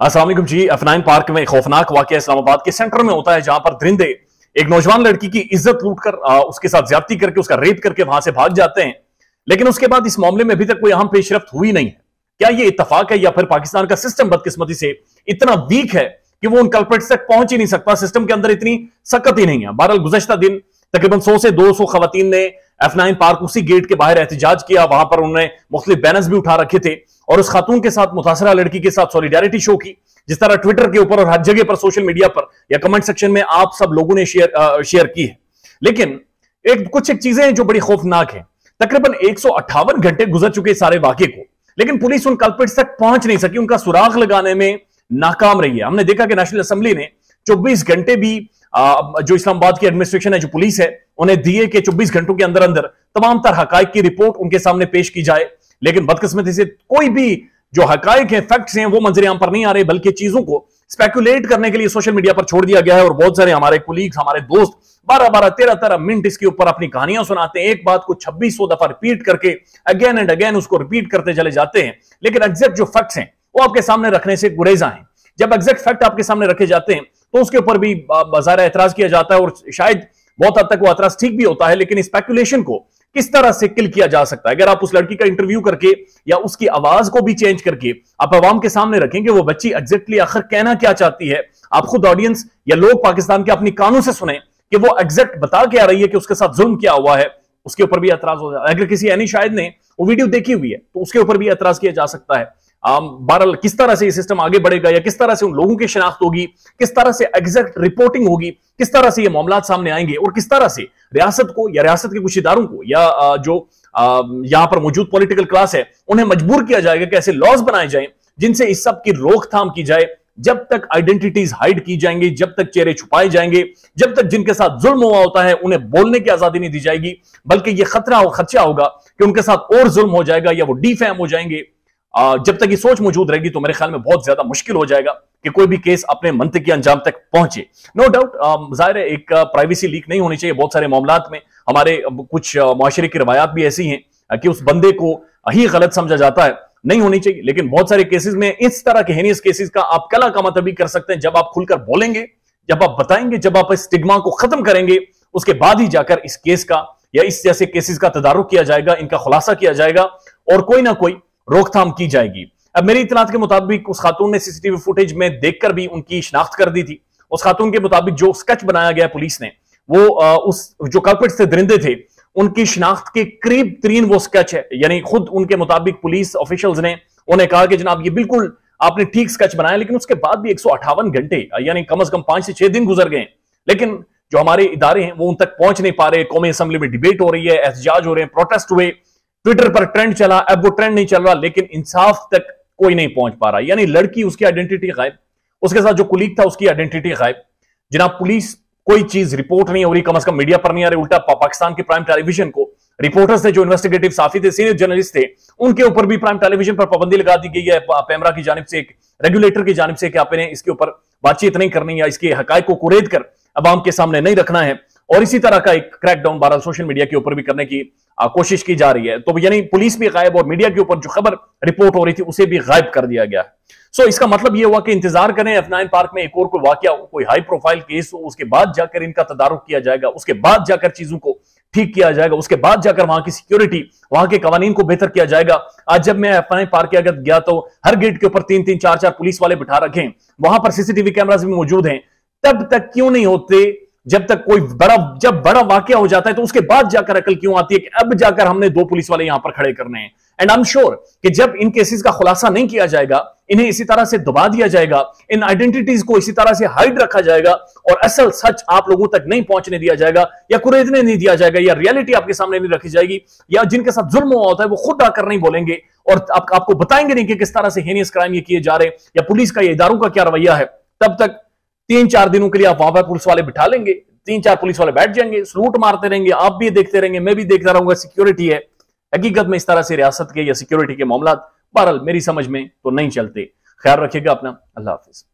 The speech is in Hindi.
अस्सलाम वालेकुम जी। F9 पार्क में खौफनाक वाकया इस्लामाबाद के सेंटर में होता है, जहां पर दरिंदे एक नौजवान लड़की की इज्जत लूटकर उसके साथ ज्यादती करके उसका रेप करके वहां से भाग जाते हैं। लेकिन उसके बाद इस मामले में अभी तक कोई अहम पेशरफ्त हुई नहीं है। क्या ये इत्तफाक है या फिर पाकिस्तान का सिस्टम बदकिस्मती से इतना वीक है कि वो उन कल्प्रिट्स तक पहुंच ही नहीं सकता? सिस्टम के अंदर इतनी सकत ही नहीं है। बहरहाल गुज़श्ता दिन तकरीबन 100 से 200 खवातीन ने F9 पार्क उसी गेट के बाहर एहतजाज किया। वहां पर उन्होंने मुख्तलिफ बैनर्स भी उठा रखे थे और उस खातून के साथ, मुतासरा लड़की के साथ सॉलिडारिटी शो की। जिस तरह ट्विटर के ऊपर और हर जगह पर सोशल मीडिया पर या कमेंट सेक्शन में आप सब लोगों ने शेयर की है। लेकिन कुछ एक चीजें जो बड़ी खौफनाक है। तकरीबन 158 घंटे गुजर चुके सारे वाकये को, लेकिन पुलिस उन कल्प्रिट्स तक पहुंच नहीं सकी, उनका सुराग लगाने में नाकाम रही है। हमने देखा कि नेशनल असेंबली ने 24 घंटे भी जो इस्लामाबाद की एडमिनिस्ट्रेशन है, जो पुलिस है, उन्हें दिए कि 24 घंटों के अंदर अंदर तमाम तर हकायक की रिपोर्ट उनके सामने पेश की जाए। लेकिन बदकिस्मती से कोई भी जो हकायक है, फैक्ट्स हैं, वो मंजर आम पर नहीं आ रहे, बल्कि चीजों को स्पेकुलेट करने के लिए सोशल मीडिया पर छोड़ दिया गया है। और बहुत सारे हमारे कुलीग्स, हमारे दोस्त 12-12, 13-13 मिनट इसके ऊपर अपनी कहानियां सुनाते हैं। एक बात को 2600 दफा रिपीट करके अगेन एंड अगेन उसको रिपीट करते चले जाते हैं। लेकिन एग्जैक्ट जो फैक्ट्स हैं वो आपके सामने रखने से गुरेजा हैं। जब एग्जैक्ट फैक्ट आपके सामने रखे जाते हैं तो उसके ऊपर भी बाज़ाहिर एतराज किया जाता है, और शायद बहुत हद तक वो एतराज ठीक भी होता है। लेकिन स्पेकुलेशन को किस तरह से किल किया जा सकता है? अगर आप उस लड़की का इंटरव्यू करके या उसकी आवाज को भी चेंज करके आप अवाम के सामने रखेंगे, वो बच्ची एग्जैक्टली आखिर कहना क्या चाहती है, आप खुद ऑडियंस या लोग पाकिस्तान के अपनी कानों से सुने कि वो एग्जैक्ट बता के आ रही है कि उसके साथ जुल्म क्या हुआ है, उसके ऊपर भी एतराज हो जाता है। अगर किसी यानी शायद ने वो वीडियो देखी हुई है तो उसके ऊपर भी एतराज किया जा सकता है। बहरहाल किस तरह से ये सिस्टम आगे बढ़ेगा, या किस तरह से उन लोगों की शिनाख्त होगी, किस तरह से एग्जैक्ट रिपोर्टिंग होगी, किस तरह से ये मामला सामने आएंगे, और किस तरह से रियासत को या रियासत के कुछ इदारों को या जो यहां पर मौजूद पॉलिटिकल क्लास है उन्हें मजबूर किया जाएगा कि ऐसे लॉज बनाए जाएं जिनसे इस सब की रोकथाम की जाए। जब तक आइडेंटिटीज हाइड की जाएंगी, जब तक चेहरे छुपाए जाएंगे, जब तक जिनके साथ जुल्म हुआ होता है उन्हें बोलने की आजादी नहीं दी जाएगी, बल्कि यह खदशा होगा कि उनके साथ और जुल्म हो जाएगा या वो डिफेम हो जाएंगे। जब तक ये सोच मौजूद रहेगी तो मेरे ख्याल में बहुत ज्यादा मुश्किल हो जाएगा कि कोई भी केस अपने मंतकी अंजाम तक पहुंचे। नो डाउट जाहिर है एक प्राइवेसी लीक नहीं होनी चाहिए। बहुत सारे मामलात में हमारे कुछ माशरे की रवायात भी ऐसी हैं कि उस बंदे को ही गलत समझा जाता है, नहीं होनी चाहिए। लेकिन बहुत सारे केसेस में इस तरह के हेनियस केसेस का आप कला का मतलब कर सकते हैं जब आप खुलकर बोलेंगे, जब आप बताएंगे, जब आप इस स्टिग्मा को खत्म करेंगे, उसके बाद ही जाकर इस केस का या इस जैसे केसेस का तदारुक किया जाएगा, इनका खुलासा किया जाएगा और कोई ना कोई रोकथाम की जाएगी। अब मेरी इतलात के मुताबिक उस खातून ने सीसीटीवी फुटेज में देखकर भी उनकी शिनाख्त कर दी थी। उस खातून के मुताबिक जो स्केच बनाया गया पुलिस ने, वो उस जो कल्प्रिट्स थे, दरिंदे थे, उनकी शिनाख्त के करीब तरीन वो स्केच है। यानी खुद उनके मुताबिक पुलिस ऑफिशियल्स ने उन्हें कहा कि जनाब ये बिल्कुल आपने ठीक स्केच बनाया। लेकिन उसके बाद भी 158 घंटे यानी कम से कम 5 से 6 दिन गुजर गए, लेकिन जो हमारे इदारे हैं वो उन तक पहुंच नहीं पा रहे। कौमी असेंबली में डिबेट हो रही है, एहतजाज हो रहे हैं, प्रोटेस्ट हुए, ट्विटर पर ट्रेंड चला, अब वो ट्रेंड नहीं चल रहा, लेकिन इंसाफ तक कोई नहीं पहुंच पा रहा। यानी लड़की, उसकी आइडेंटिटी गायब, उसके साथ जो कुलीग था उसकी आइडेंटिटी गायब। जनाब पुलिस कोई चीज रिपोर्ट नहीं हो रही, कम से कम मीडिया पर नहीं आ रही। उल्टा पाकिस्तान के प्राइम टेलीविजन को रिपोर्टर्स थे, जो इन्वेस्टिगेटिव साफी थे, सीनियर जर्नलिस्ट थे, उनके ऊपर भी प्राइम टेलीविजन पर पाबंदी लगा दी गई है पैमरा की जानिब से, एक रेगुलेटर की जानिब से, कि आपने इसके ऊपर बातचीत नहीं करनी या इसके हकायक को कुरेद कर अवाम के सामने नहीं रखना है। और इसी तरह का एक क्रैकडाउन बहरहाल सोशल मीडिया के ऊपर भी करने की कोशिश की जा रही है। तो यानी पुलिस भी गायब और मीडिया के ऊपर जो खबर रिपोर्ट हो रही थी उसे भी गायब कर दिया गया है। सो इसका मतलब यह हुआ कि इंतजार करें, F9 पार्क में एक और कोई वाकया हो, कोई हाई प्रोफाइल केस हो, उसके बाद जाकर इनका तदारुक किया जाएगा, उसके बाद जाकर चीजों को ठीक किया जाएगा, उसके बाद जाकर वहां की सिक्योरिटी, वहां के कवानीन को बेहतर किया जाएगा। आज जब मैं F9 पार्क के अगर गया तो हर गेट के ऊपर 3-3, 4-4 पुलिस वाले बिठा रखे हैं, वहां पर सीसीटीवी कैमरास भी मौजूद हैं। तब तक क्यों नहीं होते? जब तक कोई जब बड़ा वाकया हो जाता है तो उसके बाद जाकर अकल क्यों आती है कि अब जाकर हमने 2 पुलिस वाले यहां पर खड़े करने हैं। एंड आई एम श्योर कि जब इन केसेस का खुलासा नहीं किया जाएगा, इन्हें इसी तरह से दबा दिया जाएगा, इन आइडेंटिटीज को इसी तरह से हाइड रखा जाएगा और असल सच आप लोगों तक नहीं पहुंचने दिया जाएगा, या कुरेदने नहीं दिया जाएगा, या रियलिटी आपके सामने नहीं रखी जाएगी, या जिनके साथ जुल्म हुआ होता है वो खुद आकर नहीं बोलेंगे और आपको बताएंगे नहीं कि किस तरह से हेनियस क्राइम ये किए जा रहे हैं या पुलिस का, या इदारों का क्या रवैया है। तब तक 3-4 दिनों के लिए आप वहां पर पुलिस वाले बिठा लेंगे, 3-4 पुलिस वाले बैठ जाएंगे, सलूट मारते रहेंगे, आप भी देखते रहेंगे, मैं भी देखता रहूंगा, सिक्योरिटी है। हकीकत में इस तरह से रियासत के या सिक्योरिटी के मामला बहरहाल मेरी समझ में तो नहीं चलते। ख्याल रखिएगा अपना। अल्लाह हाफिज।